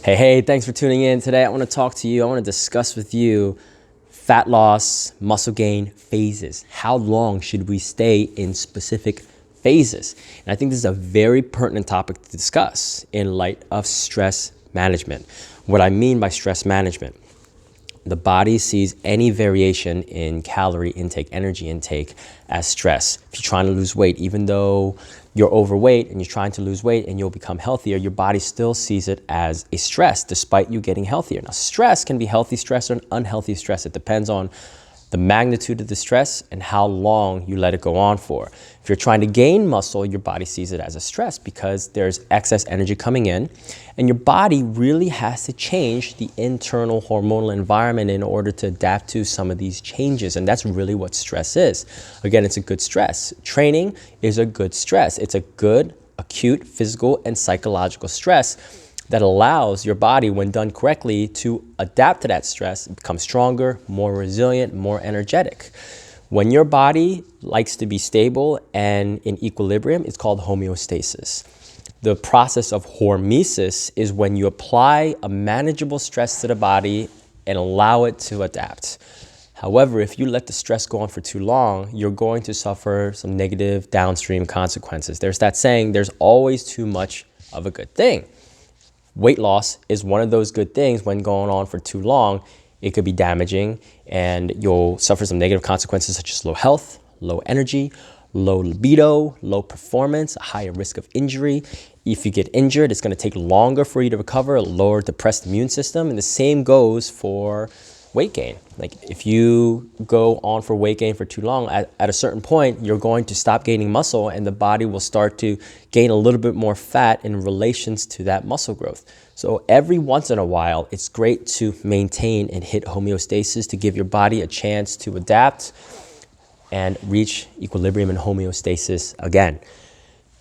Hey, thanks for tuning in. Today I want to talk to you. I want to discuss with you fat loss, muscle gain phases. How long should we stay in specific phases? And I think this is a very pertinent topic to discuss in light of stress management. What I mean by stress management, the body sees any variation in calorie intake, energy intake as stress. If you're trying to lose weight, even though you're overweight and you're trying to lose weight and you'll become healthier, your body still sees it as a stress despite you getting healthier. Now, stress can be healthy stress or an unhealthy stress. It depends on the magnitude of the stress and how long you let it go on for. If you're trying to gain muscle, your body sees it as a stress because there's excess energy coming in, and your body really has to change the internal hormonal environment in order to adapt to some of these changes, and that's really what stress is. Again, it's a good stress. Training is a good stress. It's a good acute physical and psychological stress that allows your body, when done correctly, to adapt to that stress, become stronger, more resilient, more energetic. When your body likes to be stable and in equilibrium, it's called homeostasis. The process of hormesis is when you apply a manageable stress to the body and allow it to adapt. However, if you let the stress go on for too long, you're going to suffer some negative downstream consequences. There's that saying, there's always too much of a good thing. Weight loss is one of those good things. When going on for too long, it could be damaging and you'll suffer some negative consequences such as low health, low energy, low libido, low performance, a higher risk of injury. If you get injured, it's going to take longer for you to recover, a lower depressed immune system. And the same goes for weight gain. Like if you go on for weight gain for too long, at a certain point, you're going to stop gaining muscle and the body will start to gain a little bit more fat in relations to that muscle growth. So every once in a while, it's great to maintain and hit homeostasis to give your body a chance to adapt and reach equilibrium and homeostasis again.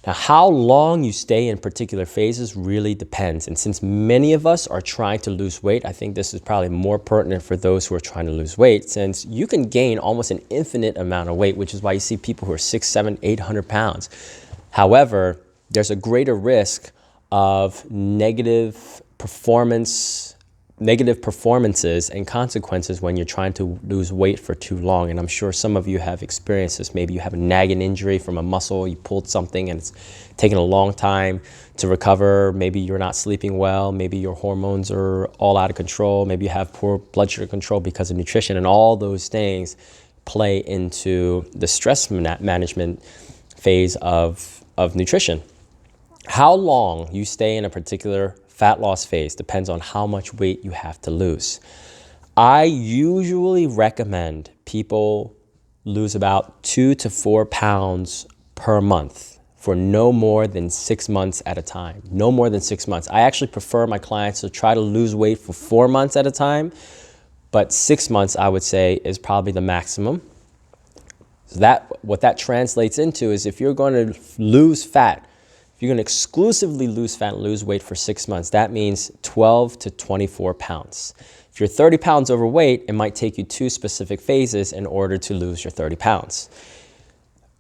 Now, how long you stay in particular phases really depends. And since many of us are trying to lose weight, I think this is probably more pertinent for those who are trying to lose weight, since you can gain almost an infinite amount of weight, which is why you see people who are 600, 700, 800 pounds. However, there's a greater risk of negative performances and consequences when you're trying to lose weight for too long. And I'm sure some of you have experienced this. Maybe you have a nagging injury from a muscle, you pulled something and it's taken a long time to recover. Maybe you're not sleeping well. Maybe your hormones are all out of control. Maybe you have poor blood sugar control because of nutrition, and all those things play into the stress management phase of nutrition. How long you stay in a particular fat loss phase depends on how much weight you have to lose. I usually recommend people lose about 2 to 4 pounds per month for no more than 6 months at a time. No more than 6 months. I actually prefer my clients to try to lose weight for 4 months at a time, but 6 months I would say is probably the maximum. So what that translates into is if you're going to lose fat, if you're going to exclusively lose fat and lose weight for 6 months, that means 12 to 24 pounds. If you're 30 pounds overweight, it might take you 2 specific phases in order to lose your 30 pounds.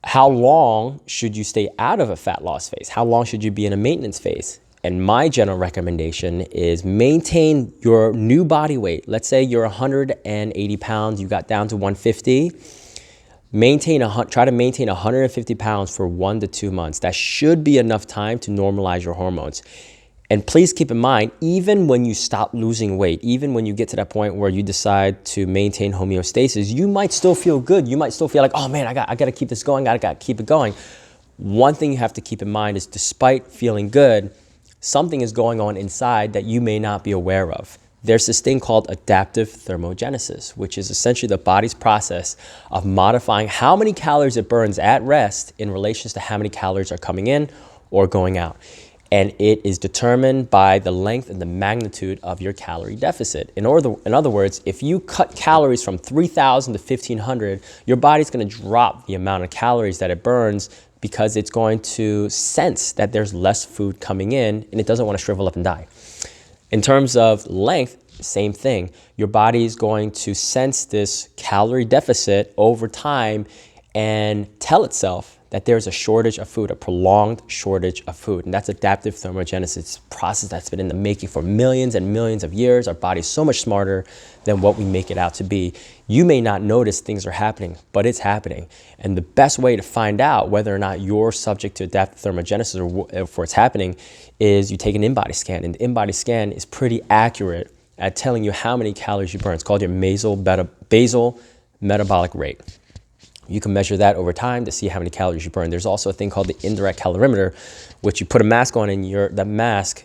How long should you stay out of a fat loss phase? How long should you be in a maintenance phase? And my general recommendation is maintain your new body weight. Let's say you're 180 pounds, you got down to 150. Try to maintain 150 pounds for 1 to 2 months. That should be enough time to normalize your hormones. And please keep in mind, even when you stop losing weight, even when you get to that point where you decide to maintain homeostasis, you might still feel good. You might still feel like, oh man, I got to keep this going. I got to keep it going. One thing you have to keep in mind is despite feeling good, something is going on inside that you may not be aware of. There's this thing called adaptive thermogenesis, which is essentially the body's process of modifying how many calories it burns at rest in relation to how many calories are coming in or going out. And it is determined by the length and the magnitude of your calorie deficit. In other words, if you cut calories from 3,000 to 1,500, your body's going to drop the amount of calories that it burns because it's going to sense that there's less food coming in and it doesn't want to shrivel up and die. In terms of length, same thing. Your body is going to sense this calorie deficit over time and tell itself that there's a shortage of food, a prolonged shortage of food. And that's adaptive thermogenesis. It's a process that's been in the making for millions and millions of years. Our body's so much smarter than what we make it out to be. You may not notice things are happening, but it's happening. And the best way to find out whether or not you're subject to adaptive thermogenesis or if it's happening is you take an in-body scan. And the in-body scan is pretty accurate at telling you how many calories you burn. It's called your basal metabolic rate. You can measure that over time to see how many calories you burn. There's also a thing called the indirect calorimeter, which you put a mask on and that mask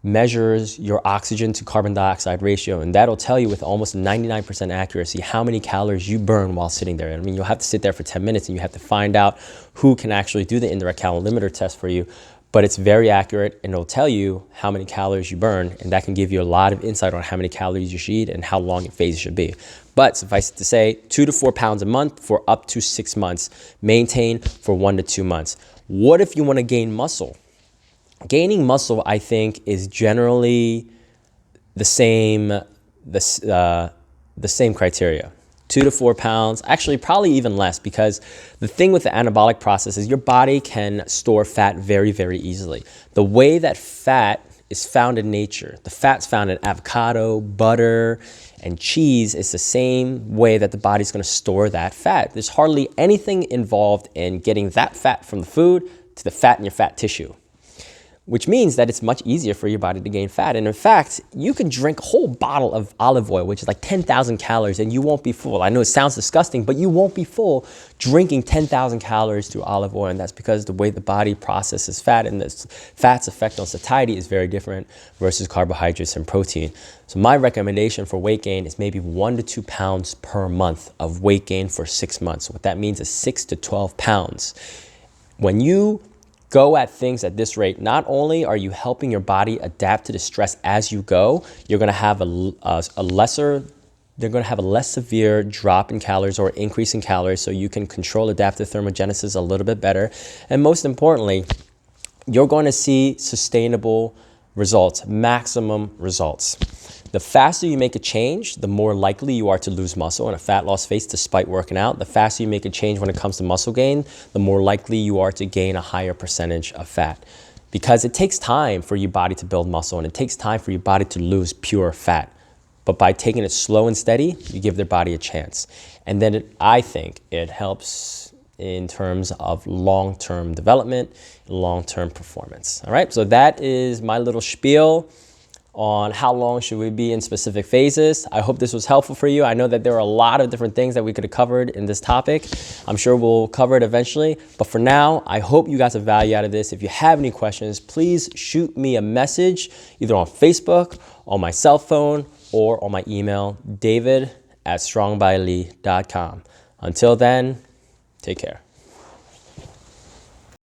measures your oxygen to carbon dioxide ratio. And that'll tell you with almost 99% accuracy how many calories you burn while sitting there. I mean, you'll have to sit there for 10 minutes and you have to find out who can actually do the indirect calorimeter test for you. But it's very accurate and it'll tell you how many calories you burn. And that can give you a lot of insight on how many calories you should eat and how long your phase should be. But suffice it to say, 2 to 4 pounds a month for up to 6 months. Maintain for 1 to 2 months. What if you want to gain muscle? Gaining muscle, I think, is generally the same criteria. 2 to 4 pounds, actually probably even less, because the thing with the anabolic process is your body can store fat very, very easily. The way that fat is found in nature, the fat's found in avocado, butter, and cheese is the same way that the body's going to store that fat. There's hardly anything involved in getting that fat from the food to the fat in your fat tissue, which means that it's much easier for your body to gain fat. And in fact, you can drink a whole bottle of olive oil, which is like 10,000 calories, and you won't be full. I know it sounds disgusting, but you won't be full drinking 10,000 calories through olive oil. And that's because the way the body processes fat and the fat's effect on satiety is very different versus carbohydrates and protein. So my recommendation for weight gain is maybe 1 to 2 pounds per month of weight gain for 6 months. What that means is 6 to 12 pounds. When you go at things at this rate, not only are you helping your body adapt to the stress as you go, you're going to have they're going to have a less severe drop in calories or increase in calories, so you can control adaptive thermogenesis a little bit better. And most importantly, you're going to see sustainable results, maximum results. The faster you make a change, the more likely you are to lose muscle in a fat loss phase despite working out. The faster you make a change when it comes to muscle gain, the more likely you are to gain a higher percentage of fat. Because it takes time for your body to build muscle and it takes time for your body to lose pure fat. But by taking it slow and steady, you give their body a chance. And then I think it helps in terms of long-term development, long-term performance. All right, so that is my little spiel on how long should we be in specific phases. I hope this was helpful for you. I know that there are a lot of different things that we could have covered in this topic. I'm sure we'll cover it eventually. But for now, I hope you got some value out of this. If you have any questions, please shoot me a message either on Facebook, on my cell phone, or on my email, david@strongbylee.com. Until then, take care.